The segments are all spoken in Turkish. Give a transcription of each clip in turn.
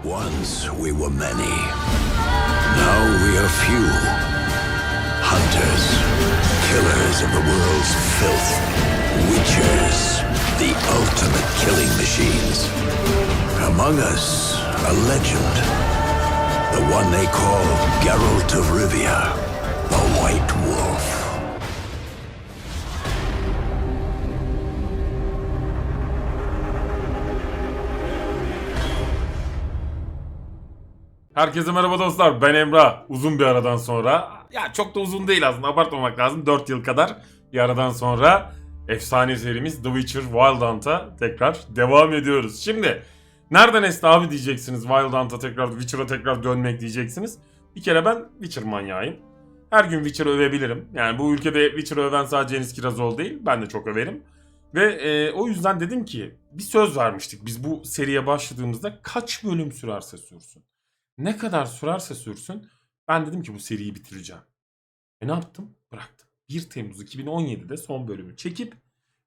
Once we were many. Now we are few. Hunters, killers of the world's filth. Witchers, the ultimate killing machines. Among us, a legend. The one they call Geralt of Rivia, the White Wolf. Herkese merhaba dostlar, ben Emrah. Uzun bir aradan sonra, ya çok da uzun değil aslında, abartmamak lazım, 4 yıl kadar bir aradan sonra efsane serimiz The Witcher Wild Hunt'a tekrar devam ediyoruz. Şimdi nereden esti abi diyeceksiniz, Wild Hunt'a tekrar, Witcher'a tekrar dönmek diyeceksiniz. Bir kere ben Witcher manyağıyım. Her gün Witcher'ı övebilirim. Yani bu ülkede Witcher'ı öven sadece Enis Kirazoğlu değil, ben de çok överim. Ve o yüzden dedim ki, bir söz vermiştik biz bu seriye başladığımızda, kaç bölüm sürerse sürsün. Ne kadar sürerse sürsün ben dedim ki bu seriyi bitireceğim. Ne yaptım? Bıraktım. 1 Temmuz 2017'de son bölümü çekip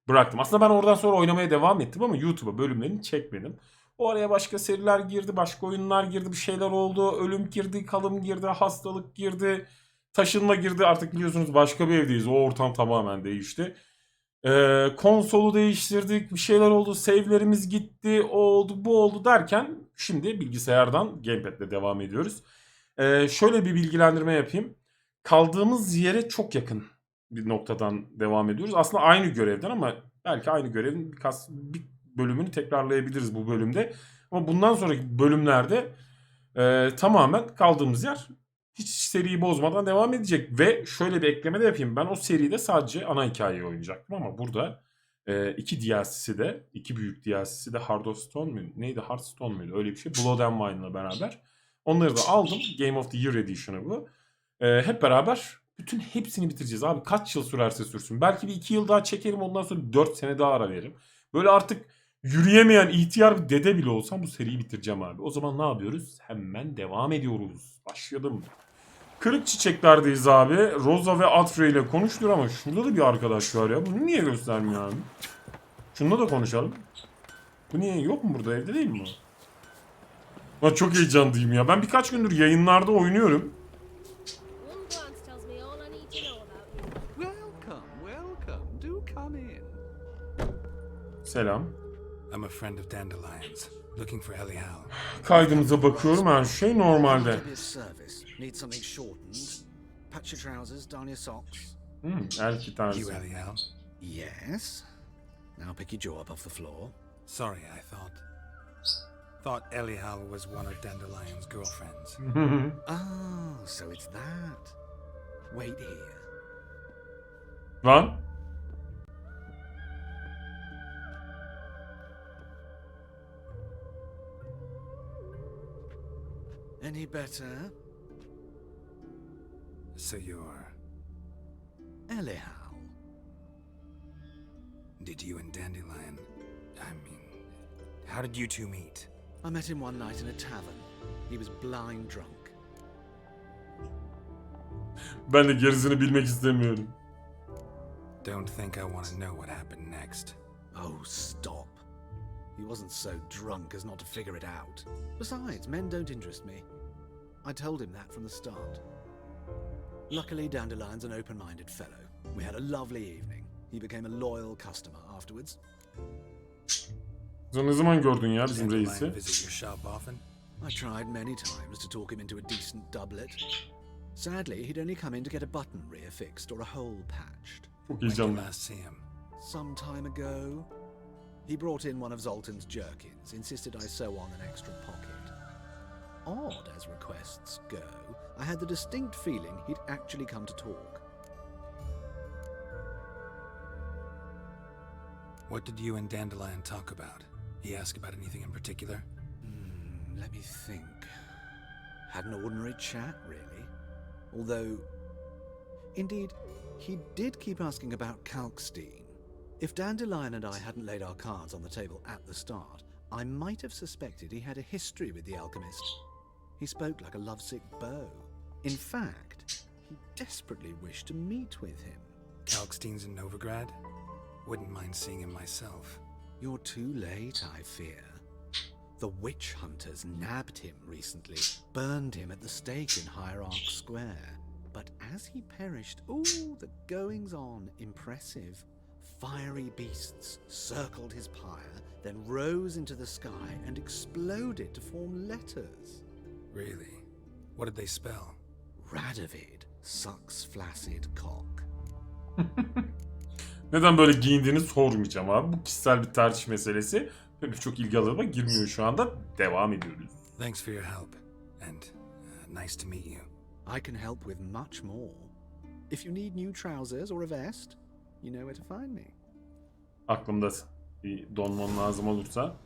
bıraktım. Aslında ben oradan sonra oynamaya devam ettim ama YouTube'a bölümlerini çekmedim. O araya başka seriler girdi, başka oyunlar girdi, bir şeyler oldu. Ölüm girdi, kalım girdi, hastalık girdi, taşınma girdi. Artık biliyorsunuz başka bir evdeyiz. O ortam tamamen değişti. Konsolu değiştirdik, bir şeyler oldu, save'lerimiz gitti, o oldu, bu oldu derken şimdi bilgisayardan gamepad'le devam ediyoruz. Şöyle bir bilgilendirme yapayım. Kaldığımız yere çok yakın bir noktadan devam ediyoruz. Aslında aynı görevden ama belki aynı görevin bir bölümünü tekrarlayabiliriz bu bölümde. Ama bundan sonraki bölümlerde tamamen kaldığımız yer hiç seriyi bozmadan devam edecek. Ve şöyle bir ekleme de yapayım. Ben o seride sadece ana hikayeyi oynayacaktım ama burada iki DLC'si de, iki büyük DLC'si de Hearthstone mu? Neydi? Hearthstone muydu? Öyle bir şey. Blood and Wine'la beraber. Onları da aldım. Game of the Year Edition'ı bu. Hep beraber hepsini bitireceğiz abi. Kaç yıl sürerse sürsün. Belki bir 2 yıl daha çekerim. Ondan sonra 4 sene daha ara veririm. Böyle artık yürüyemeyen ihtiyar bir dede bile olsam bu seriyi bitireceğim abi. O zaman ne yapıyoruz? Hemen devam ediyoruz. Başlayalım. Kırık çiçeklerdeyiz abi. Rosa ve Atre ile konuştur ama şurada da bir arkadaş var ya. Bunu niye göstermiyor abi? Şununla da konuşalım. Bu niye yok mu burada? Evde değil mi o? Lan çok heyecanlıyım ya. Ben birkaç gündür yayınlarda oynuyorum. Selam. I'm a friend of Dandelion's, looking for Elial. Kaydımıza bakıyorum, her şey normalde. Need something shortened. Patch your trousers, down your socks. Erkek tarzı. You Elial? Yes. Now pick your jaw up off the floor. Sorry, I thought Elial was one of Dandelion's girlfriends. Oh, so it's that. Wait here. Lan. Any better? So you're... Elial. Did you and Dandelion... I mean... How did you two meet? I met him one night in a tavern. He was blind drunk. Ben de gerisini bilmek istemiyorum. Don't think I want to know what happened next. Oh, stop. He wasn't so drunk as not to figure it out. Besides, men don't interest me. I told him that from the start. Luckily, Dandelion's an open-minded fellow. We had a lovely evening. He became a loyal customer afterwards. Sen ne zaman gördün ya bizim reisi? Dandelion visit your shop often? I tried many times to talk him into a decent doublet. Sadly, he'd only come in to get a button reaffixed or a hole patched. Çok When did you heyecanlı. last see him? Some time ago, he brought in one of Zoltan's jerkins, insisted I sew on an extra pocket. Odd as requests go, I had the distinct feeling he'd actually come to talk. What did you and Dandelion talk about? He asked about anything in particular? Let me think. Had an ordinary chat, really. Although, indeed, he did keep asking about Kalkstein. If Dandelion and I hadn't laid our cards on the table at the start, I might have suspected he had a history with the alchemist. He spoke like a lovesick beau. In fact, he desperately wished to meet with him. Kalkstein's in Novigrad? Wouldn't mind seeing him myself. You're too late, I fear. The witch hunters nabbed him recently, burned him at the stake in Hierarch Square. But as he perished, the goings on impressive. Fiery beasts circled his pyre, then rose into the sky and exploded to form letters. Really? What did they spell? Radovid sucks flaccid cock. Neden böyle giyindiğini sormayacağım abi. Bu kişisel bir tercih meselesi. Ve birçok ilgi alanıma girmiyor şu anda. Devam ediyoruz. Thanks for your help, and nice to meet you. I can help with much more. If you need new trousers or a vest, you know where to find me. Aklımda bir donman lazım olursa.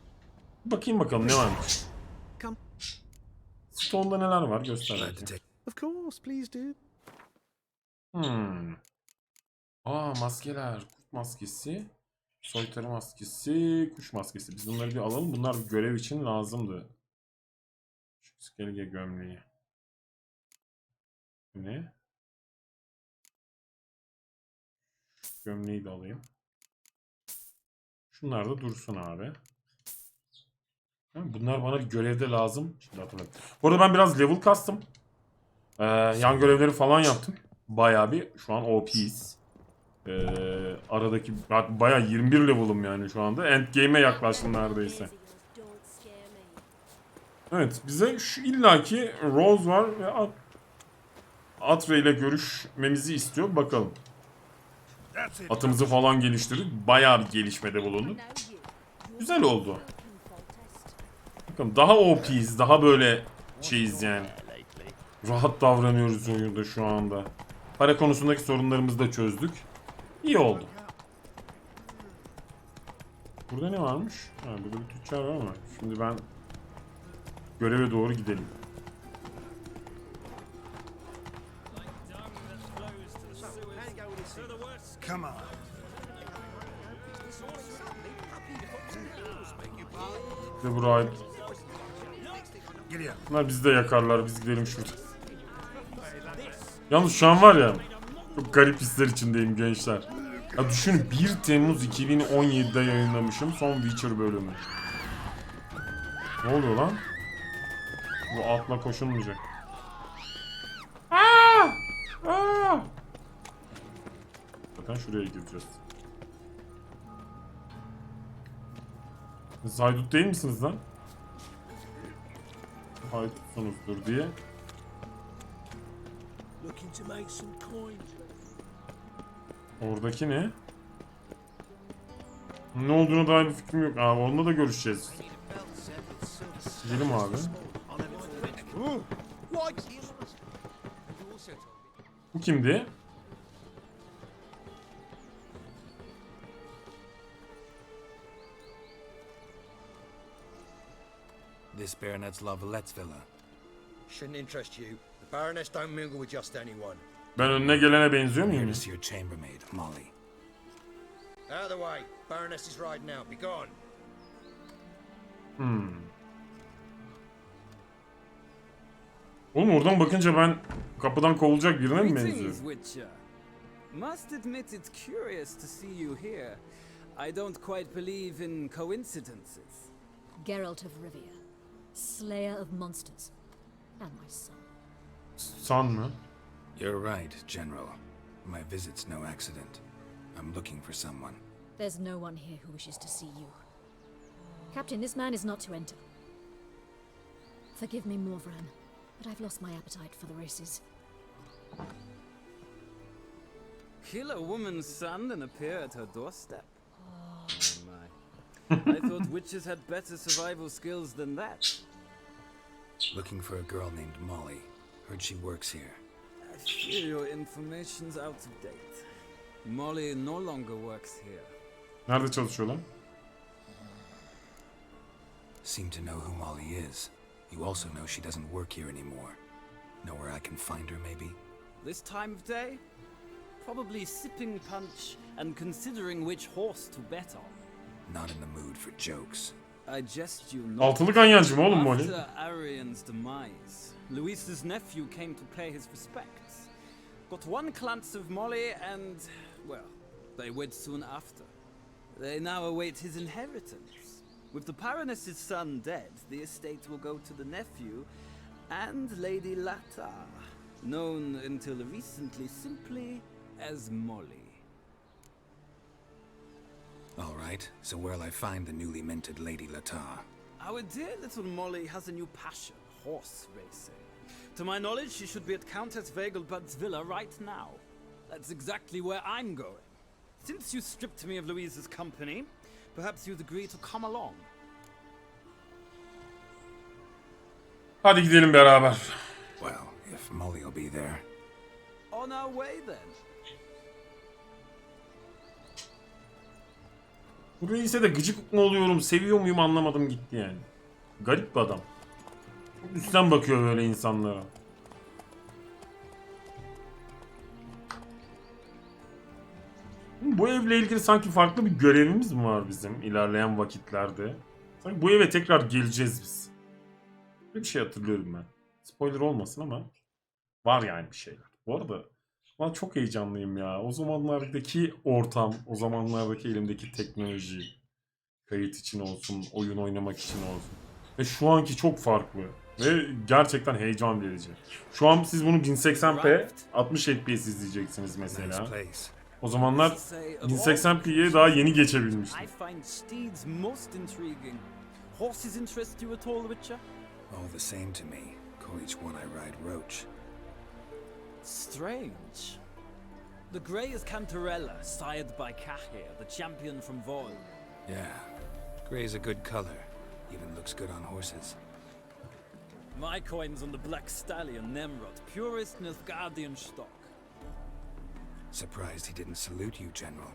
Bakayım bakalım ne varmış. Come. Stone'da neler var göster. Glad to take. Of course, please do. Maskeler. Kurt maskesi. Soytarı maskesi. Kuş maskesi. Biz bunları bir alalım. Bunlar görev için lazımdı. Şu iskelege gömleği. Ne? Şu gömleği de alayım. Şunlar da dursun abi. Bunlar bana görevde lazım. Şimdi hatırladım. Bu arada ben biraz level kastım. Yan görevleri falan yaptım. Bayağı bir şu an OP'yiz. Aradaki bayağı 21 level'ım yani şu anda. Endgame'e yaklaştım neredeyse. Evet, bize şu illaki Rose var ve Atre ile görüşmemizi istiyor. Bakalım. Atımızı falan geliştirdik. Bayağı bir gelişmede bulunduk. Güzel oldu. Bakın daha OP'yiz. Daha böyle şeyiz yani. Rahat davranıyoruz oyunda şu anda. Para konusundaki sorunlarımızı da çözdük. İyi oldu. Burada ne varmış? Burada bir tüccar var ama. Şimdi ben göreve doğru gidelim. Come on. Ve buraya. Bunlar bizi de yakarlar. Biz gidelim şurada. Yalnız şu an var ya. Çok garip hisler içindeyim gençler. Ya düşün 1 Temmuz 2017'de yayınlamışım son Witcher bölümü. Ne oluyor lan? Bu atla koşulmayacak. Zaten şuraya gideceğiz. Siz haydut değil misiniz lan? Haydutsunuzdur diye. Oradaki ne? Ne olduğuna dair bir fikrim yok. Onunla da görüşeceğiz. Gidelim abi. Bu kimdi? This baronet's Lavallette's villa. Shouldn't interest you. The Baroness don't mingle with just anyone. Ben önüne gelene benziyor Here muyum? to see your chambermaid, Molly. Out of the way. Baroness is riding out. Be gone. Oğlum oradan bakınca ben kapıdan kovulacak birine mi Greetings, benziyorum? Witcher. Must admit it's curious to see you here. I don't quite believe in coincidences. Geralt of Rivia, slayer of monsters, and my son. San mı? You're right, General. My visit's no accident. I'm looking for someone. There's no one here who wishes to see you. Captain, this man is not to enter. Forgive me, Morvran, but I've lost my appetite for the races. Kill a woman's son and appear at her doorstep? Oh my. I thought witches had better survival skills than that. Looking for a girl named Molly. Heard she works here. I fear your information's out of date. Molly no longer works here. Nerede çalışıyor lan? Seem to know who Molly is. You also know she doesn't work here anymore. Know where I can find her, maybe? This time of day? Probably sipping punch and considering which horse to bet on. Not in the mood for jokes. I jest you not. Altılı ganyancı mı oğlum Molly? After Arian's demise, Luis's nephew came to pay his respects. Got one glance of Molly and, well, they wed soon after. They now await his inheritance. With the Baroness's son dead, the estate will go to the nephew and Lady Lata, known until recently simply as Molly. All right, so where'll I find the newly minted Lady Lata? Our dear little Molly has a new passion, horse racing. To my knowledge, she should be at Countess Vegelbud's villa right now. That's exactly where I'm going. Since you stripped me of Louise's company, perhaps you'd agree to come along. Hadi gidelim beraber. Well, if Molly'll be there. On our way then. Bu reise de gıcık mı oluyorum, seviyor muyum anlamadım gitti yani. Garip bir adam. Çok üstten bakıyor böyle insanlara. Bu evle ilgili sanki farklı bir görevimiz mi var bizim ilerleyen vakitlerde? Sanki bu eve tekrar geleceğiz biz. Bir şey hatırlıyorum ben. Spoiler olmasın ama var yani bir şeyler. Bu arada ben çok heyecanlıyım ya. O zamanlardaki ortam, o zamanlardaki elimdeki teknoloji, kayıt için olsun, oyun oynamak için olsun. Ve şu anki çok farklı. Ve gerçekten heyecan verici. Şu an siz bunu 1080p 60 FPS izleyeceksiniz mesela. Nice place. O zamanlar 1080p'ye daha yeni geçebilmiştim. I find steeds most intriguing. Horses interest you at all, Witcher? All the same to me. Call each one I ride Roach. Strange. The grey is Cantarella, sired by Cahir, the champion from Vol. Yeah, gray's a good color. Even looks good on horses. My coin's on the Black Stallion Nemrod, purest Nilfgaardian stock. Surprised he didn't salute you, General.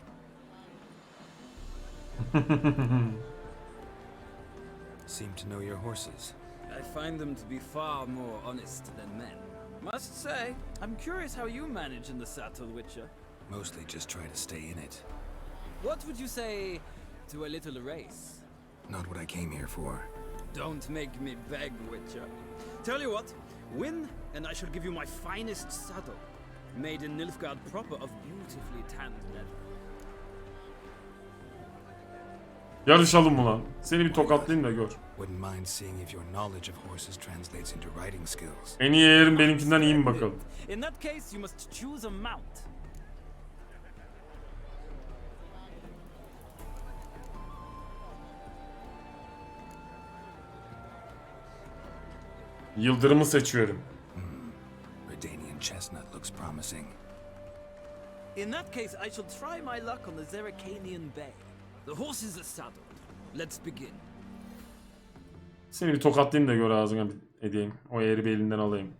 Seem to know your horses. I find them to be far more honest than men. Must say, I'm curious how you manage in the saddle, Witcher. Mostly just try to stay in it. What would you say to a little race? Not what I came here for. Don't make me beg, Witcher. Tell you what, win and I shall give you my finest saddle. Made in Nilfgaard proper of beautifully tanned leather. Yarışalım mı lan? Seni bir tokatlayayım da gör. Wouldn't mind seeing if your knowledge of horses translates into riding skills. En iyi eğerim benimkinden iyi mi bakalım? In that case, you must choose a mount. Yıldırımı seçiyorum. Redanian chestnut looks promising. In that case, I shall try my luck on the Zeracanian Bay. The horses are saddled. Let's begin. Seni bir tokatlayayım da gör ağzına edeyim. O eğri bir elinden alayım.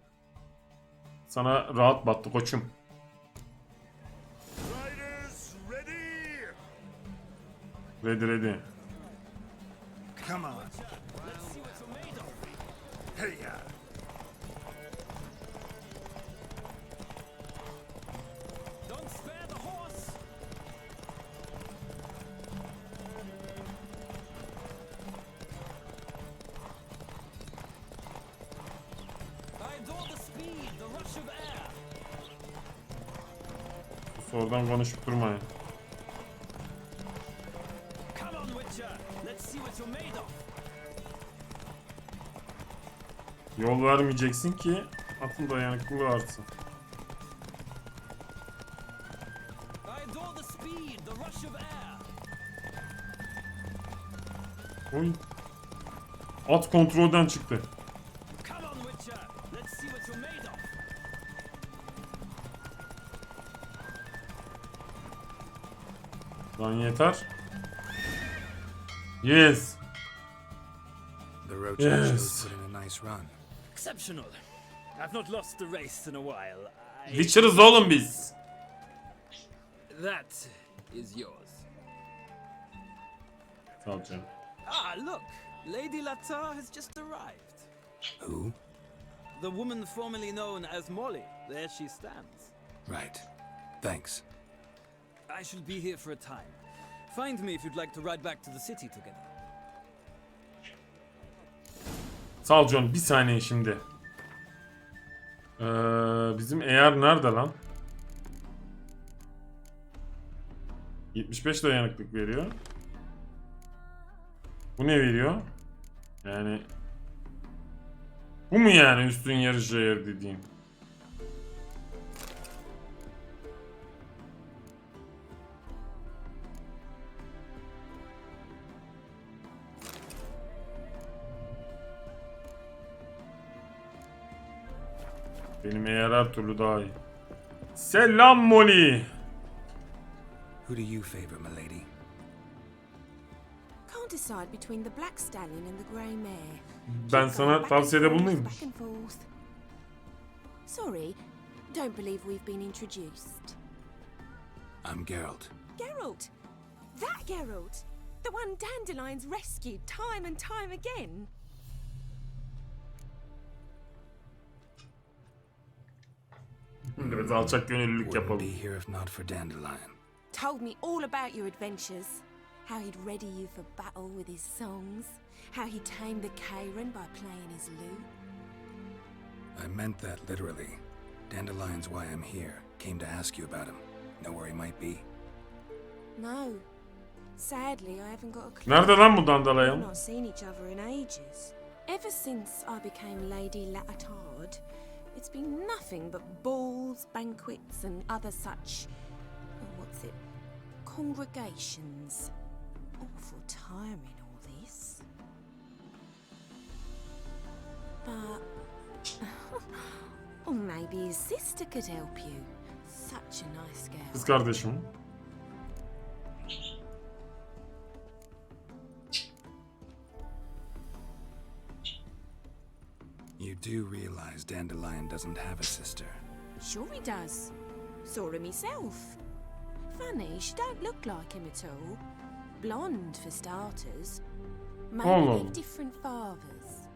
Sana rahat battı koçum. Riders ready! Ready. Come on. Hey ya. Don't spare the horse. I adore the speed, the rush of air. Oradan konuşup durmayın. Come on, Witcher. Let's see what you're made of. Yol vermeyeceksin ki atın dayanıklılığı artsın. I adore the speed, the rush of air. Oy. At kontrolden çıktı. Come on, Witcher. Let's see what you're made of. Lan yeter. Yes. The Roach Yes. actually put in a nice run. Exceptional. I've not lost the race in a while. Witcher'ız oğlum biz. That is yours. Sağ ol canım. Ah, look. Lady Lata has just arrived. Who? The woman formerly known as Molly. There she stands. Right. Thanks. I shall be here for a time. Find me if you'd like to ride back to the city together. Sağ ol canım. Bir saniye şimdi. Bizim eğer nerede lan? 75 dayanıklık veriyor. Bu ne veriyor? Yani bu mu yani üstün yarış ayarı dediğim? Benim eğer her türlü daha iyi. Selam Molly. Who do you favor, milady? Can't decide between the black stallion and the grey mare. Ben sana tavsiyede bulunayım. Back and forth. Sorry, don't believe we've been introduced. I'm Geralt. Geralt! That Geralt! The one Dandelions rescued time and time again. Biraz alçak gönüllülük Wouldn't yapalım. be here if not for Dandelion. Told me all about your adventures. How he'd ready you for battle with his songs. How he tamed the Karen by playing his lute. I meant that literally. Dandelion's why I'm here. Came to ask you about him. Know where he might be? No. Sadly, I haven't got a clue. Nerede lan bu We've Dandelion? not seen each other in ages. Ever since I became Lady Latard, it's been nothing but balls, banquets, and other such... what's it? Congregations. Awful tiring, all this. But... or maybe his sister could help you. Such a nice girl. Kız kardeşim. You do realize Dandelion doesn't have a sister. Sure he does. Saw him himself. Funny, she don't look like him at all. Blonde, for starters. Maybe Allah. they've different fathers.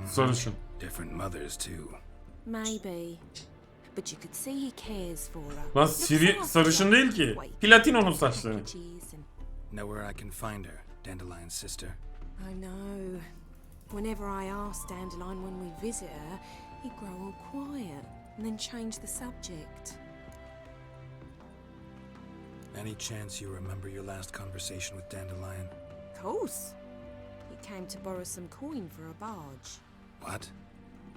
Sarışın. Different mothers too. Maybe. But you could see he cares for her. Lan Looks Siri after sarışın her. değil ki. Wait, Platin onun saçları. packages and- Know where I can find her, Dandelion's sister? I know. Whenever I ask Dandelion when we visit her, he'd grow all quiet and then change the subject. Any chance you remember your last conversation with Dandelion? Of course. He came to borrow some coin for a barge. What?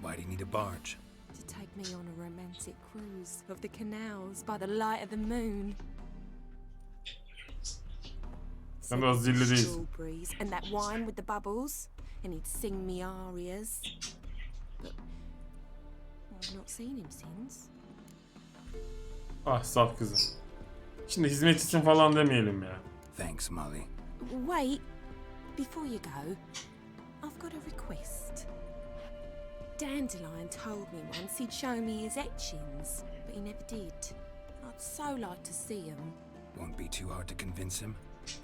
Why do you need a barge? To take me on a romantic cruise of the canals by the light of the moon. Sen biraz zilli değilsin. Strawberries and that wine with the bubbles, and he'd sing me arias. But I've not seen him since. Ah saf kızım. Şimdi hizmetçisin falan demeyelim ya. Thanks, Molly. Wait, before you go, I've got a request. Dandelion told me once he'd show me his etchings, but he never did. I'd so like to see him. Won't be too hard to convince him.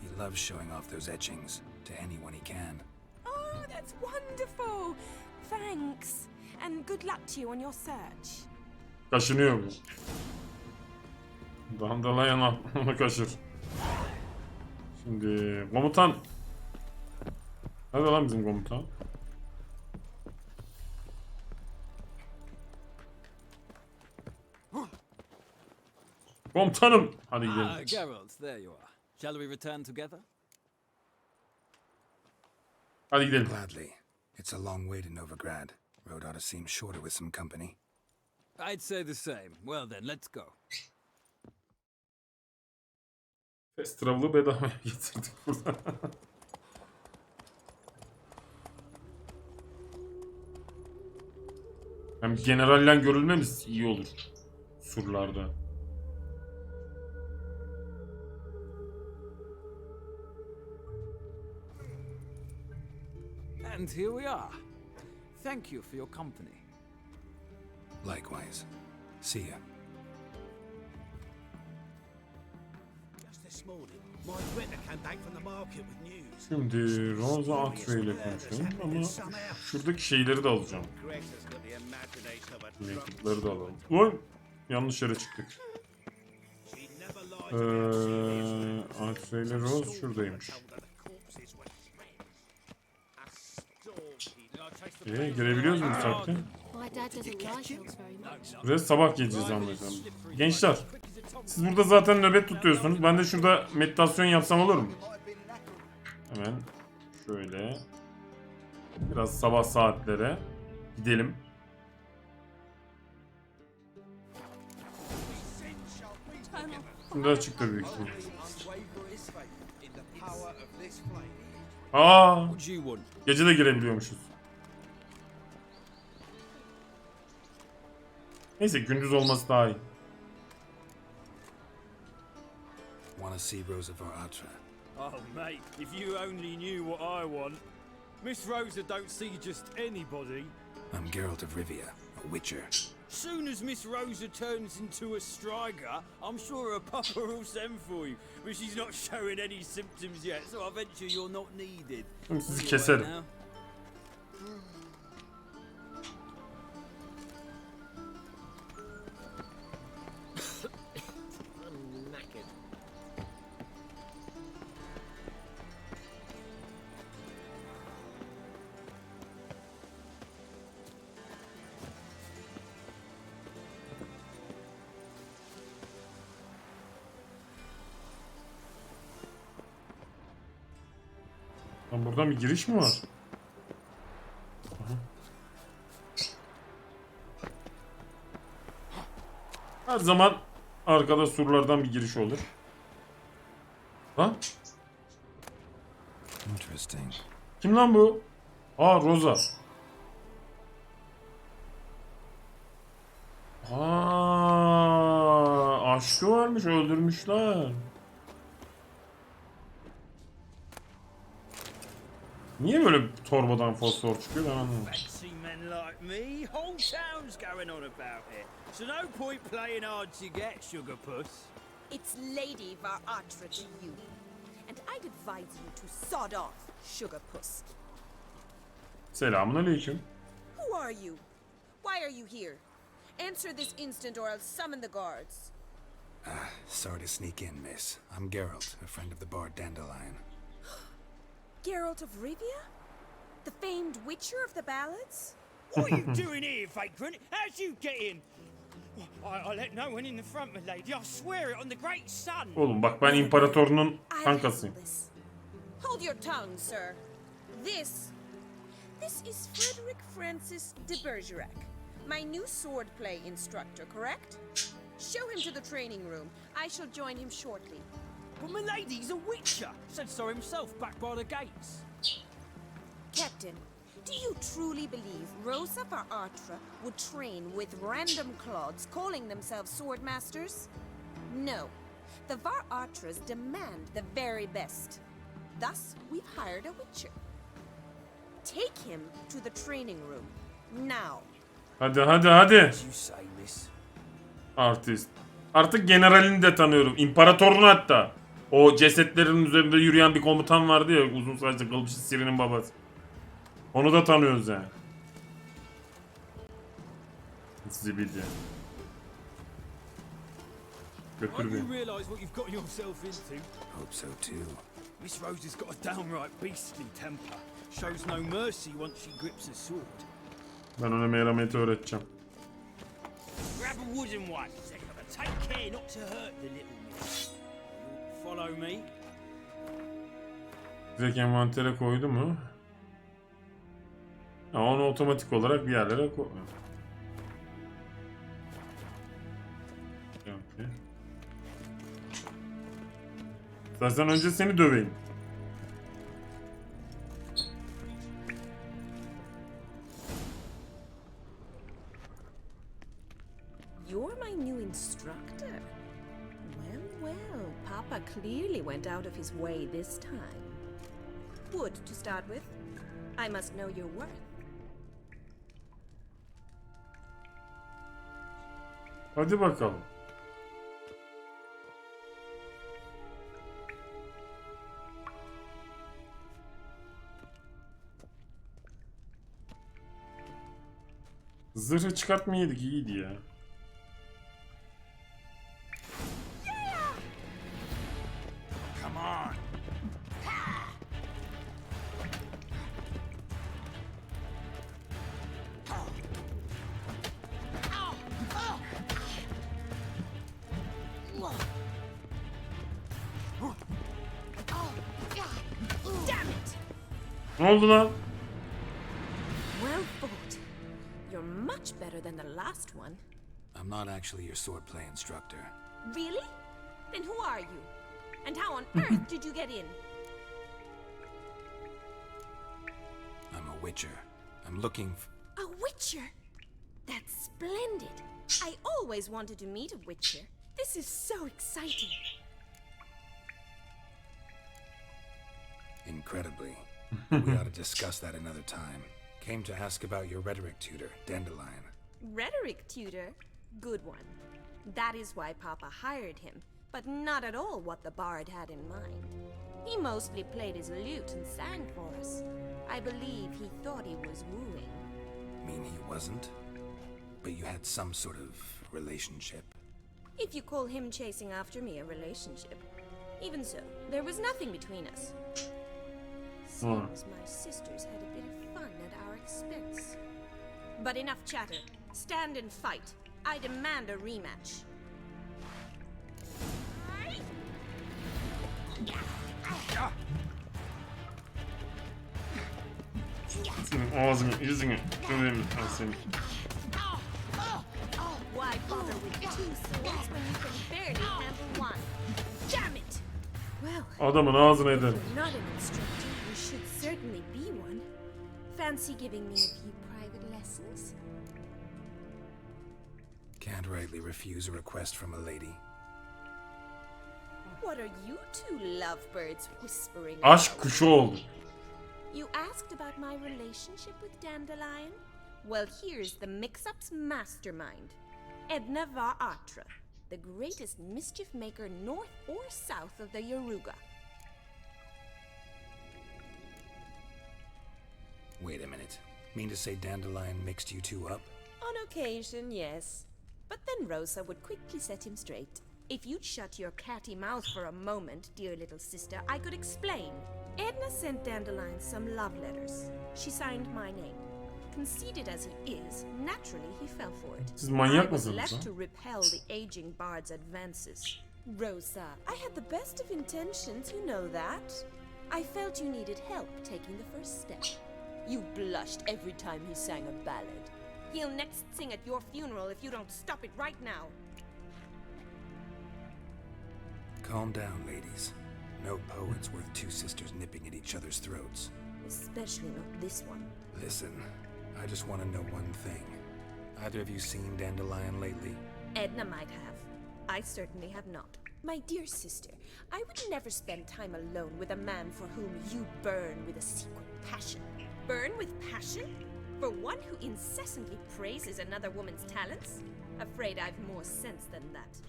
He loves showing off those etchings to anyone he can. Oh, that's wonderful! Thanks, and good luck to you on your search. Kaşınıyor bu. Dandelion onu kaşır. Şimdi komutan. Nerede lan bizim komutan? Komutanım. Hadi gidelim. Geralt, there you are. Shall we return together? Hadi gidelim. Gladly. It's a long way to Novigrad. Road ought to seem shorter with some company. I'd say the same. Well then, let's go. Fast travel'ı bedavaya getirdik burada. Hem generalden görülmemiz iyi olur. Surlarda. And here we are. Thank you for your company. Likewise. See ya. Just this morning, my Twitter came back from the market with news. Şimdi Rosa Atre ile konuşuyorum ama şuradaki şeyleri de alacağım. Greta's got the imagination of a drunk. Mektupları da alalım. Ulan yanlış yere çıktık. She never lied to Atre ile Rose şuradaymış. Girebiliyoruz mu bu saatte? My dad doesn't like dogs very much. Buraya sabah geleceğiz anlayacağım. Gençler, siz burada zaten nöbet tutuyorsunuz. Ben de şurada meditasyon yapsam olur mu? Hemen Şöyle. Biraz sabah saatlere gidelim. Şimdi açıktır büyük ihtimal. Aa, gece de girebiliyormuşuz. Neyse gündüz olması daha iyi. Want to see Rosa Varatra? Oh, mate, if you only knew what I want. Miss Rosa don't see just anybody. I'm Geralt of Rivia, a witcher. Soon as Miss Rosa turns into a striker, I'm sure her papa will send for you. But she's not showing any symptoms yet, so I venture you're not needed. Sizi keserim. Now. Lan buradan bir giriş mi var? Aha. Her zaman arkada surlardan bir giriş olur. Lan? Interesting. Kim lan bu? Aa, Rosa. Aa, aşkı varmış, öldürmüşler. Niye böyle torbadan fosfor çıkıyor ben anlamadım. Fancy men like me, whole town's going on about it. So no point playing hard to get, sugar puss. It's Lady Varatra to you. And I'd advise you to sod off, sugar puss. Selamünaleyküm. Who are you? Why are you here? Answer this instant or I'll summon the guards. Sorry to sneak in, miss. I'm Geralt, a friend of the bard Dandelion. Geralt of Rivia? The famed witcher of the ballads? What are you doing here, vagrant? How'd you get in? I let no one in the front, my lady. I swear it on the great sun. Oğlum bak, ben imparatorunun I'll kankasıyım. handle this. Hold your tongue, sir. This is Frederick Francis de Bergerac, my new swordplay instructor, correct? Show him to the training room. I shall join him shortly. But my lady's a witcher. Said so himself back by the gates. Captain, do you truly believe Rosa Varatra would train with random clods calling themselves sword masters? No. The Varatras demand the very best. Thus, we've hired a witcher. Take him to the training room. Now. Hadi hadi hadi. You say, miss. Artist. Artık generalini de tanıyorum. İmparatorunu hatta. O cesetlerin üzerinde yürüyen bir komutan vardı ya, uzun saçlı kılıçlı Siri'nin babası. Onu da tanıyoruz yani. Zibilya. Götür Won't you beni. realise what you've got yourself into? Hope so too. Miss Rosa's got a downright beastly temper. Shows no mercy once she grips a sword. Ben ona merhameti öğreteceğim. Grab a wooden one. Take care not to hurt the little miss. Follow me. Direkt envantere koydu mu? Ha, onu otomatik olarak bir yerlere koy. Okay. İstersen önce seni döveyim. You're my new instructor. Well, well, Papa clearly went out of his way this time. Wood, to start with. I must know your worth. Hadi bakalım. Zırhı çıkartmayaydık, iyiydi ya. Come on. Damn it! Ne oldu lan? Well fought. You're much better than the last one. I'm not actually your swordplay instructor. Really? Then who are you? And how on earth did you get in? I'm a witcher. I'm looking A witcher? That's splendid. I always wanted to meet a witcher. This is so exciting. Incredibly. We ought to discuss that another time. Came to ask about your rhetoric tutor, Dandelion. Rhetoric tutor? Good one. That is why Papa hired him, but not at all what the bard had in mind. He mostly played his lute and sang for us. I believe he thought he was wooing. Mean he wasn't? But you had some sort of relationship. If you call him chasing after me a relationship. Even so, there was nothing between us. Seems my sisters had a bit of fun at our expense. But enough chatter. Stand and fight. I demand a rematch. Senin ağzını, yüzünü. Kırayım ben seni. Why bother with two swords when you can barely handle one? Damn it! Well, Adamın ağzına eder. if you're not an instructor, you should certainly be one. Fancy giving me a few private lessons? Can't rightly refuse a request from a lady. What are you two lovebirds whispering Aşk about? kuşu oldu. You asked about my relationship with Dandelion? Well, here's the mix-up's mastermind. Edna Va Atra, the greatest mischief maker north or south of the Yoruga. Wait a minute. Mean to say Dandelion mixed you two up? On occasion, yes. But then Rosa would quickly set him straight. If you'd shut your catty mouth for a moment, dear little sister, I could explain. Edna sent Dandelion some love letters. She signed my name. Conceited as he is, naturally he fell for it. Siz manyak I was mısınız left lan? to repel the aging bard's advances. Rosa, I had the best of intentions, you know that. I felt you needed help taking the first step. You blushed every time he sang a ballad. He'll next sing at your funeral if you don't stop it right now. Calm down, ladies. No poet's worth two sisters nipping at each other's throats. Especially not this one. Listen, I just want to know one thing. Either of you seen Dandelion lately? Edna might have. I certainly have not. My dear sister, I would never spend time alone with a man for whom you burn with a secret passion. Burn with passion? For one who incessantly praises another woman's talents? Afraid I've more sense than that.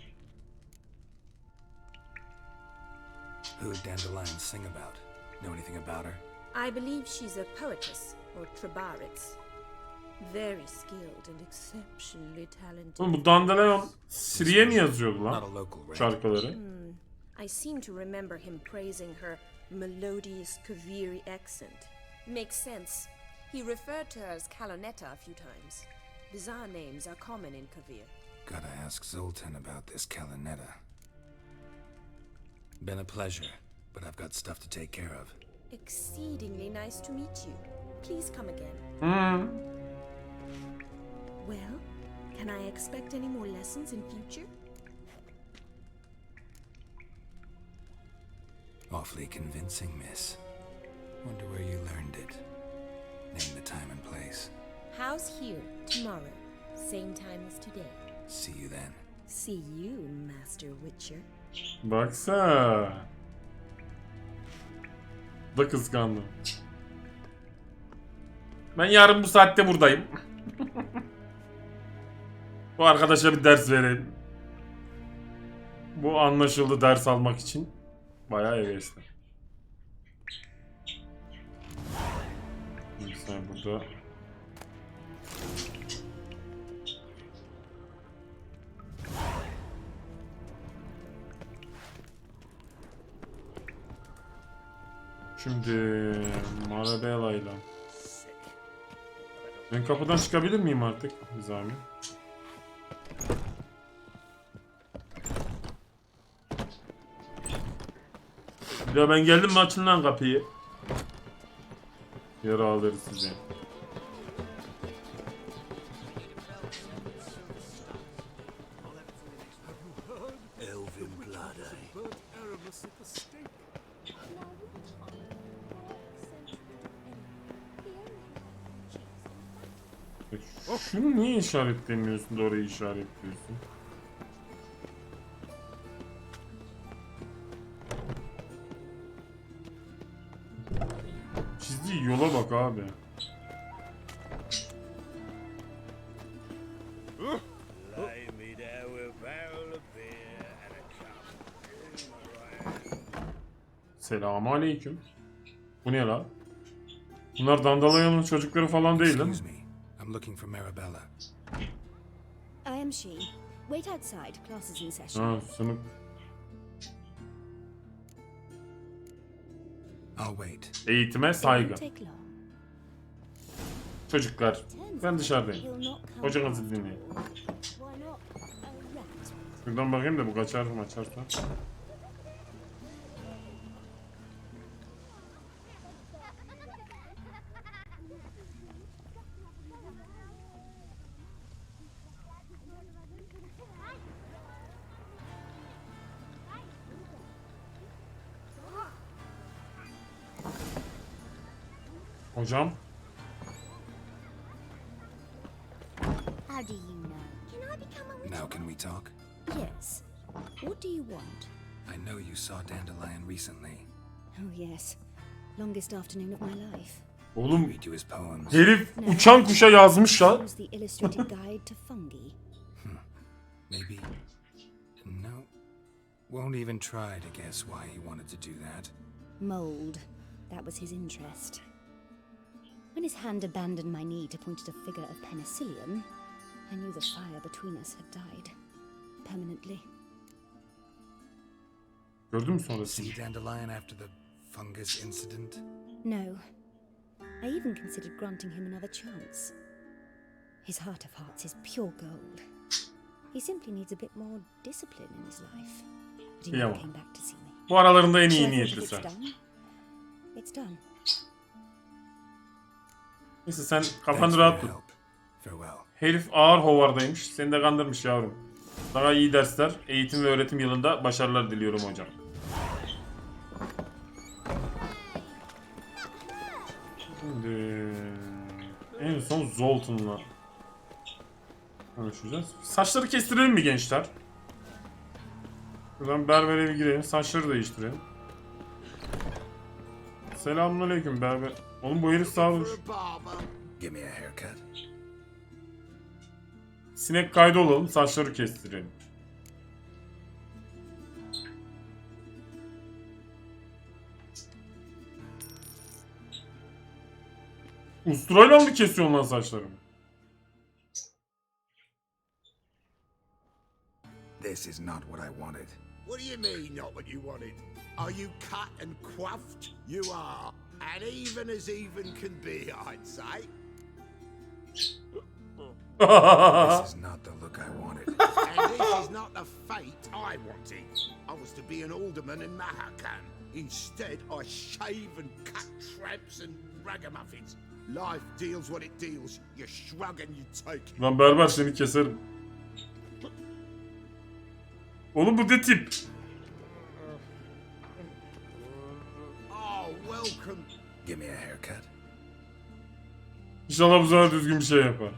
Who'd Dandelion sing about? Know anything about her? I believe she's a poetess, or trabaritz. Very skilled and exceptionally talented. Oğlum bu Dandelion Siri'ye mi yazıyordu Not lan a local, right? şarkıları? I seem to remember him praising her melodious Kaviri accent. Makes sense. He referred to her as Kalonetta a few times. Bizarre names are common in Kavir. Gotta ask Zoltan about this Kalinetta. Been a pleasure, but I've got stuff to take care of. Exceedingly nice to meet you. Please come again. Well, can I expect any more lessons in future? Awfully convincing, miss. Wonder where you learned it. Name the time and place. House here, tomorrow. Same time as today. See you then. See you, Master Witcher. Baksa. Da kıskandım. Ben yarın bu saatte buradayım. Bu arkadaşa bir ders vereyim. Bu anlaşıldı, ders almak için. Bayağı hevesli. Sen burada. Şimdi Marabella'yla. Ben kapıdan çıkabilir miyim artık? Nizami. Ya ben geldim mi, açın lan kapıyı. Yara alırız size. Elven blood, eh? Şunu niye işaretlemiyorsun da orayı işaretliyorsun? Çizdiği yola bak abi. Lay me there with a barrel of beer and a cup. Selamünaleyküm. Bu ne la? Bunlar Dandalayan'ın çocukları falan değil değil mi? Excuse me. I'm looking for Marabella. I am she. Wait outside. Class is in session. Ha, sınıf. I'll wait. Eğitime It saygı. won't take long. Çocuklar, Turns ben out dışarıdayım. you'll not come Hocanızı after dinleyin. all. Why not a rat? Şuradan bakayım da bu kaçar mı açarsa. Hocam, How do you know? Can I become a witch? Now can we talk? Yes. What do you want? I know you saw Dandelion recently. Oh yes. Longest afternoon of my life. oğlum Read you his poems. herif uçan kuşa yazmış la. Was the illustrated guide to fungi. Maybe. No. Won't even try to guess why he wanted to do that. Mold. That was his interest. When his hand abandoned my knee to point at a figure of penicillium, I knew the fire between us had died. Permanently. Gördün mü sonrasını? See Dandelion after the fungus incident? No. I even considered granting him another chance. His heart of hearts is pure gold. He simply needs a bit more discipline in his life. But he never Tamam. came back to see me. Bu aralarında en So I iyi thought if niyetlisi. it's done, it's done. Neyse sen Thanks kafanı for rahat your tut. help. Farewell. Herif ağır hovardaymış. Seni de kandırmış yavrum. Sana iyi dersler, eğitim ve öğretim yılında başarılar diliyorum hocam. Şimdi en son Zoltan'la konuşacağız. Saçları kestirelim mi gençler? Buradan berbere bir girelim. Saçları değiştirelim. Selamünaleyküm berber. Oğlum bu herif sağmış. Give me a haircut. Sinek kaydı olalım. Saçları kestirelim. Usturayla mı kesiyorsun lan saçlarımı? This is not what I wanted. What do you mean, not what you wanted? Are you cut and coiffed? You are. And even can be, I'd say. This is not the look I wanted. And this is not the fate I wanted. I was to be an alderman in Mahakan. Instead, I shave and cut tramps and ragamuffins. Life deals what it deals. You shrug and you take it. Lan berber seni keserim. Oğlum bu de tip. Oh, welcome. Give me a haircut. İnşallah bu sefer düzgün bir şey yapar.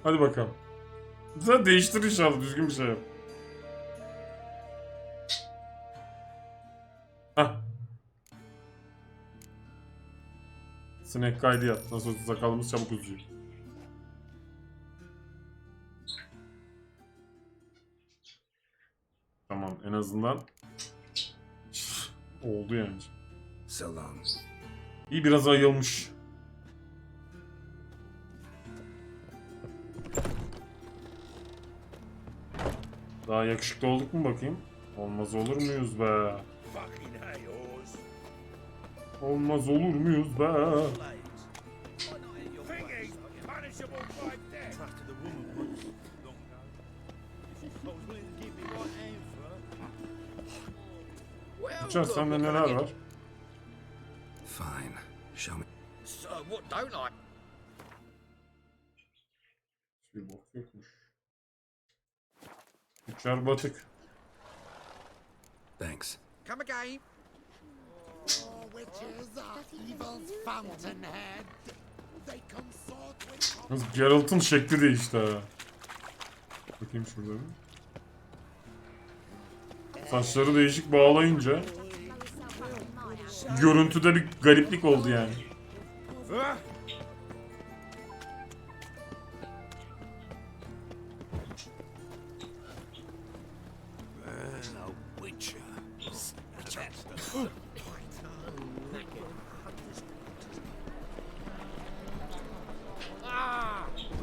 Hadi bakalım. Güzel değiştir inşallah düzgün bir şey yap. Hah. Sinek kaydı yap. Nasıl olsa sakalımız çabuk uzuyor. Tamam en azından oldu yani. So long. İyi biraz ayılmış. Daha yakışıklı olduk mu bakayım? Olmaz olur muyuz be? Fucking hey, yours. Olmaz olur muyuz be? Think he's punishable by death. Trusted a woman once, long ago. I was willing to Uçar sende neler var? Fine. Show me. So what don't I? Bir bok yokmuş. Uçar batık. Thanks. Come again. Oh, witches are evil's fountainhead. They consort with... Yalnız Geralt'ın şekli değişti ha. Bakayım şurada bir. Saçları değişik bağlayınca görüntüde bir gariplik oldu yani.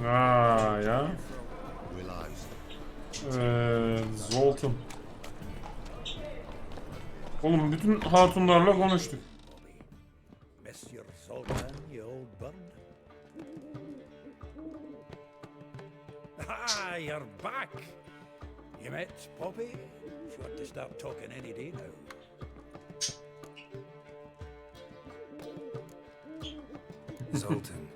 Aa ya. Zoltan. Oğlum bütün hatunlarla konuştuk. Monsieur Zoltan, you old bird. Ah, you're back. You met Poppy? She ought to start talking any day now. Zoltan,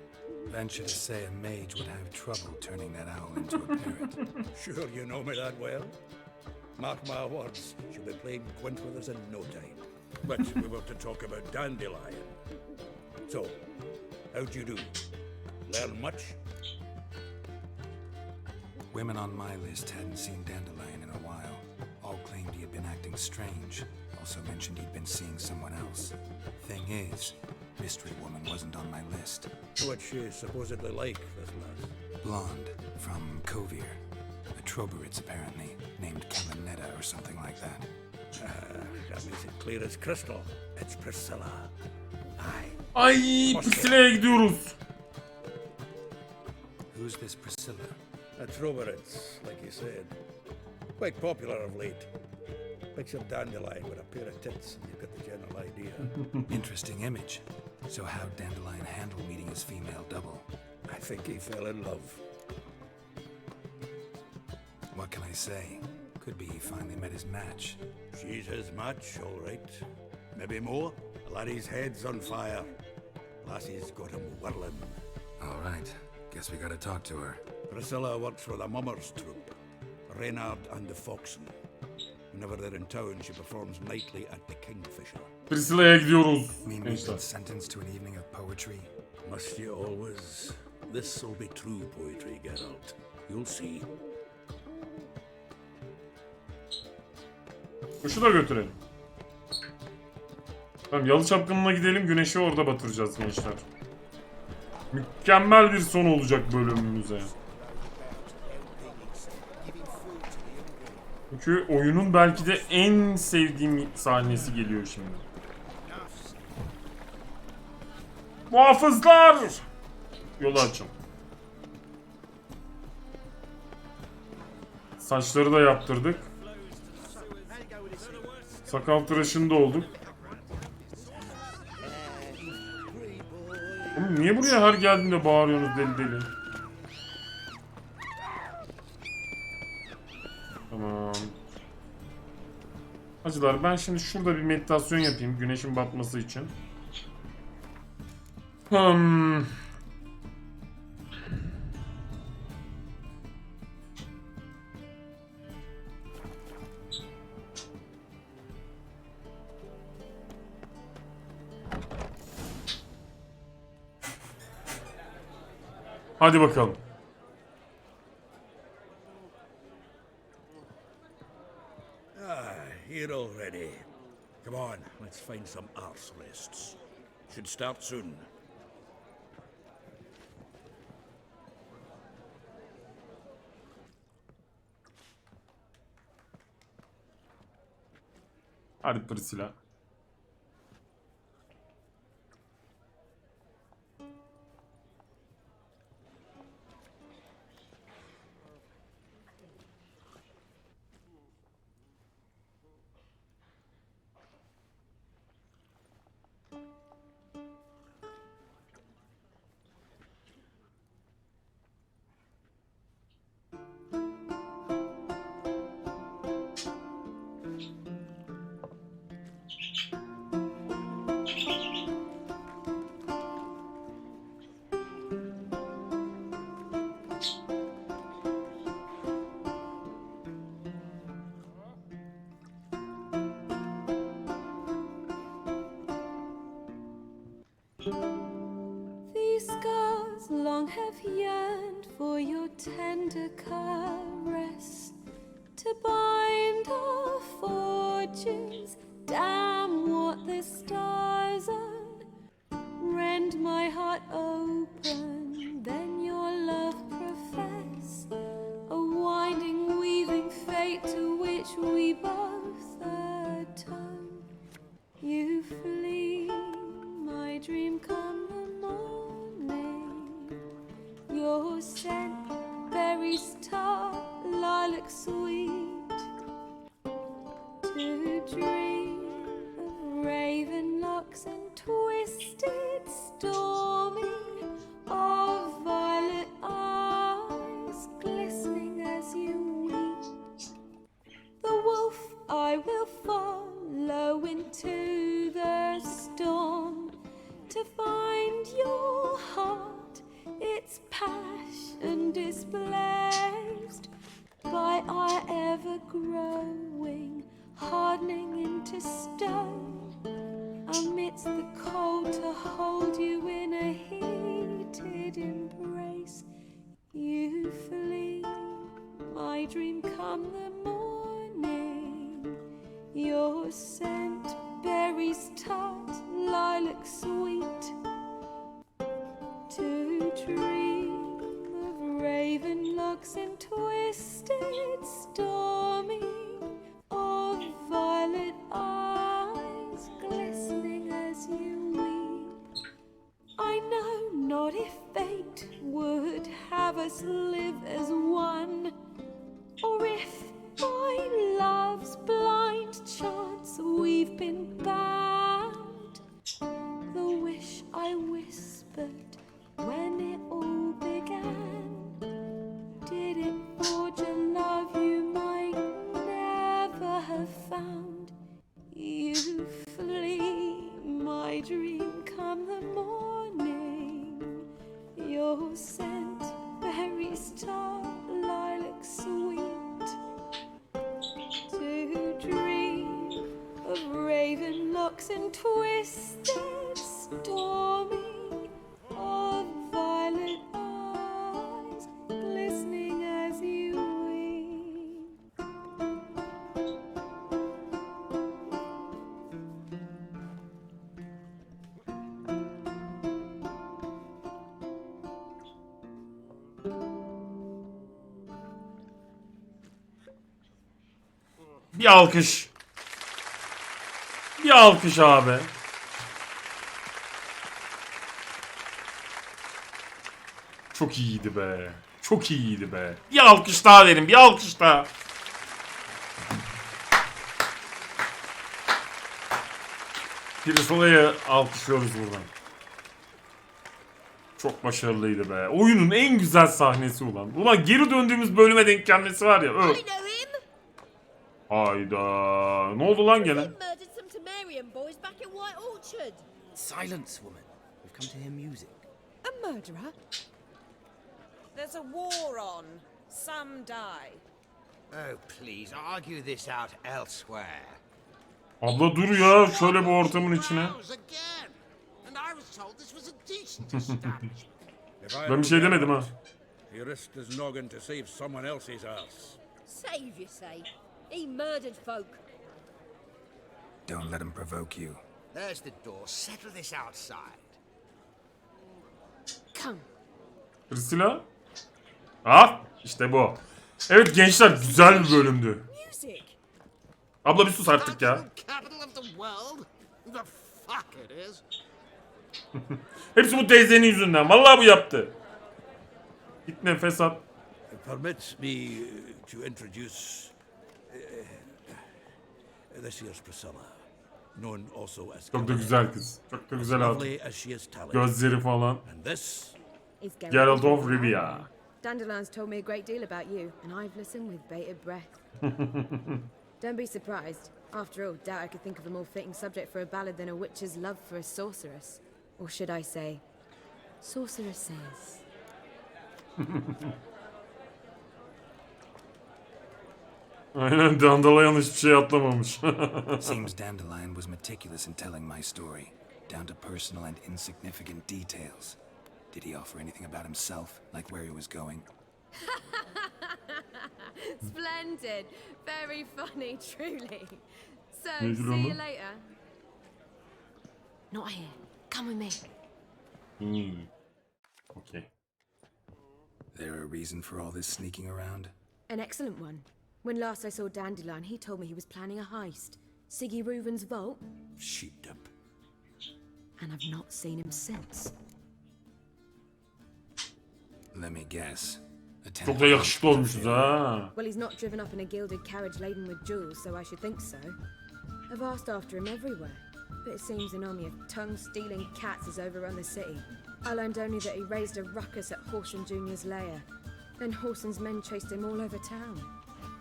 venture to say a mage would have trouble turning that owl into a parrot. Sure you know me that well? Mark my words, she'll be playing quint with us in no time. But we were to talk about Dandelion. So, how'd you do? Learn much? Women on my list hadn't seen Dandelion in a while. All claimed he had been acting strange. Also mentioned he'd been seeing someone else. Thing is, Mystery Woman wasn't on my list. What's she supposedly like, this lass? Blonde, from Kovir. A Troberitz, apparently, named Kalinetta or something like that. That makes it clear as crystal. It's Priscilla. Aye. Ay, Priscilla'ya gidiyoruz. Who's this Priscilla? A Troberitz, like you said. Quite popular of late. Picture Dandelion with a pair of tits, and you've got the general idea. Interesting image. So how'd Dandelion handle meeting his female double? I think he fell in love. What can I say? Could be he finally met his match. She's his match, all right. Maybe more. The laddie's head's on fire. Lassie's got him whirling. All right. Guess we gotta talk to her. Priscilla works for the Mummers troupe. Reynard and the Foxen. Whenever they're in town, she performs nightly at the Kingfisher. Priscilla'ya gidiyoruz. Mean we've Gençler. been sentenced to an evening of poetry? Must you always? This'll be true poetry, Geralt. You'll see. Kuşu da götürelim. Tamam, Yalı Çapkını'na gidelim. Güneşi orada batıracağız gençler. Mükemmel bir son olacak bölümümüze. Çünkü oyunun belki de en sevdiğim sahnesi geliyor şimdi. Muhafızlar! Yolu açın. Saçları da yaptırdık. Sakal tıraşında olduk. Oğlum niye buraya her geldiğinde bağırıyorsunuz deli deli? Tamam. Hacılar ben şimdi şurada bir meditasyon yapayım güneşin batması için. Hadi bakalım. Here already. Come on, let's find some arse rests. Should start soon. Hadi Priscilla. These scars long have yearned for your tender caress, to bind our fortunes. Damn what the stars are. Rend my heart open, then your love profess. A winding, weaving fate to which we both atone. You flee, my dream come the morning. Your scent, berries tart, lilac sweet. To dream of raven locks and twisted, stormy, of violet eyes glistening as you weep. The wolf I will follow into the storm, to find your heart, its passion displaced by our ever-growing, hardening into stone. Amidst the cold, to hold you in a heated embrace. You flee, my dream come the morning. Your scent, berries tart, lilac sweet. To dream of raven locks and twisted, stormy, of violet eyes glistening as you weep. I know not if fate would have us live as one, or if by love's blind chance we've been bound. The wish I whispered when it all began, did it forge a love you might never have found? You flee, my dream come the morning. Your scent, berries tart, lilac sweet. To dream of raven locks and twisted, stormy, of violet eyes glistening as you weep. Bir alkış. Bir alkış abi. Çok iyiydi be. Çok iyiydi be. Bir alkış daha verin. Bir alkış daha. Pirisola'yı alkışlıyoruz buradan. Çok başarılıydı be. Oyunun en güzel sahnesi ulan. Ulan geri döndüğümüz bölüme denk gelmesi var ya. Öf. Hayda. Ne oldu lan gene? Silence, woman. We've come to hear music. A murderer? There's a war on. Some die. Oh, please, argue this out elsewhere. Abla dur ya şöyle bir ortamın içine. Again. And I was told this was a decent establishment. Ben bir şey demedim ha. He risked his noggin to save someone else's ass. Save, you say? He murdered folk. Don't let him provoke you. There's the door. Settle this outside. Come. Priscilla? Ah işte bu. Evet gençler güzel bir bölümdü. Music. Abla bir sus artık ya. Capital of the world? The fuck it is. Hepsi bu teyzenin yüzünden. Vallahi bu yaptı. Git nefes at. Permit me to introduce this here's Priscilla, known also as Çok da güzel kız. Çok da güzel hatun. lovely as she is talented. Gözleri falan. And this Is Geralt of Rivia. Dandelion's told me a great deal about you, and I've listened with bated breath. Don't be surprised. After all, doubt I could think of a more fitting subject for a ballad than a witch's love for a sorceress. Or should I say, sorceresses. Aynen Dandelion hiçbir şey atlamamış. Seems Dandelion was meticulous in telling my story. down to personal and insignificant details. Did he offer anything about himself, like where he was going? Splendid. Very funny, truly. So, Nedir see oğlum? you later. Not here. Come with me. Okay. There a reason for all this sneaking around? An excellent one. When last I saw Dandelion, he told me he was planning a heist. Siggy Reuven's vault. Sheepdip. And I've not seen him since. Let me guess. Çok da yakışıklı olmuşuz ha. Well, he's not driven up in a gilded carriage laden with jewels, so I should think so. I've asked after him everywhere, but it seems an army of tongue-stealing cats has overrun the city. I learned only that he raised a ruckus at Horson Jr.'s lair. Then Horson's men chased him all over town.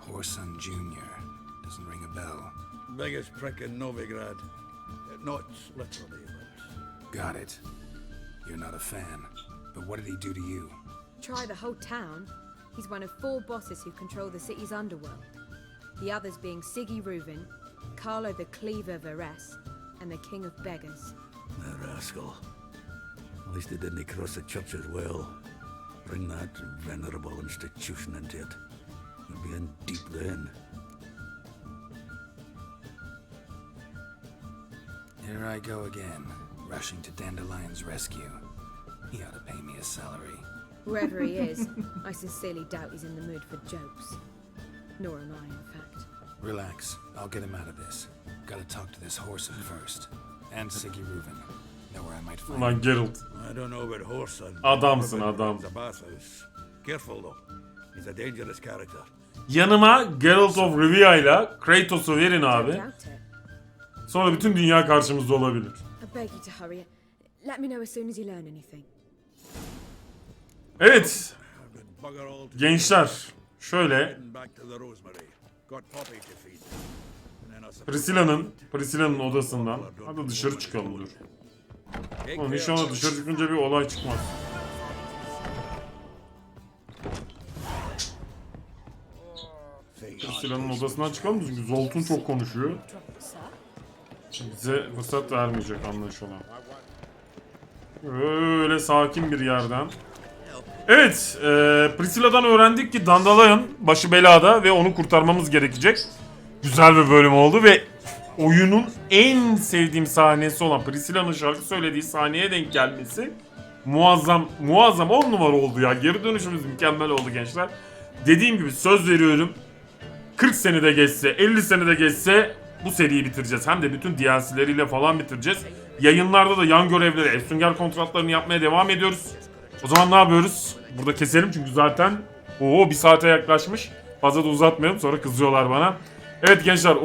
Horson Jr. Doesn't ring a bell. Biggest prick in Novigrad. Not literally, but... Got it. You're not a fan. But what did he do to you? Try the whole town. He's one of 4 bosses who control the city's underworld. The others being Siggy Reuven, Carlo the Cleaver Varese, and the King of Beggars. The rascal. At least he didn't cross the church as well. Bring that venerable institution into it. You'll be in deep then. Here I go again, rushing to Dandelion's rescue. He ought to pay me a salary. Wherever he is, I sincerely doubt he's in the mood for jokes. Nor am I, in fact. Relax, I'll get him out of this. Gotta talk to this Horson first. And Siggy Reuven. Know where I might find Ulan him. Geralt. I don't know about Horson. Adamsın adam. The bathhouse. Careful though. He's a dangerous character. Yanıma Geralt of Rivia ile Kratos'u verin abi. Doubt it. Sonra bütün dünya karşımızda olabilir. I beg you to hurry. Let me know as soon as you learn anything. Evet Bugger all to gençler şöyle heading back to the Rosemary. Got Poppy to feed. And then I suppose- Priscilla'nın odasından hadi dışarı çıkalım dur. Oğlum inşallah dışarı çıkınca bir olay çıkmaz. Priscilla'nın odasından çıkalım çünkü Zoltun çok konuşuyor. Bize fırsat vermeyecek anlaşılan. Öyle sakin bir yerden. Evet, Priscilla'dan öğrendik ki Dandelion başı belada ve onu kurtarmamız gerekecek. Güzel bir bölüm oldu ve oyunun en sevdiğim sahnesi olan Priscilla'nın şarkı söylediği sahneye denk gelmesi muazzam 10 numara oldu ya. Geri dönüşümüz mükemmel oldu gençler. Dediğim gibi söz veriyorum. 40 senede geçse, 50 senede geçse bu seriyi bitireceğiz. Hem de bütün DLC'leriyle falan bitireceğiz. Yayınlarda da yan görevleri, efsunger kontratlarını yapmaya devam ediyoruz. O zaman ne yapıyoruz? Burada keselim çünkü zaten 1 saate yaklaşmış. Fazla da uzatmayalım sonra kızıyorlar bana. Evet gençler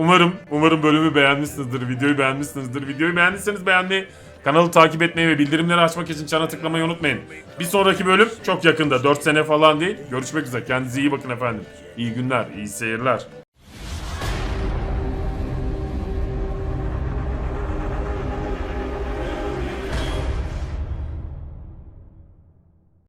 umarım bölümü beğenmişsinizdir. Videoyu beğenmişsinizdir. Videoyu beğendiyseniz beğenmeyi, kanalı takip etmeyi ve bildirimleri açmak için çana tıklamayı unutmayın. Bir sonraki bölüm çok yakında. 4 sene falan değil. Görüşmek üzere. Kendinize iyi bakın efendim. İyi günler, iyi seyirler.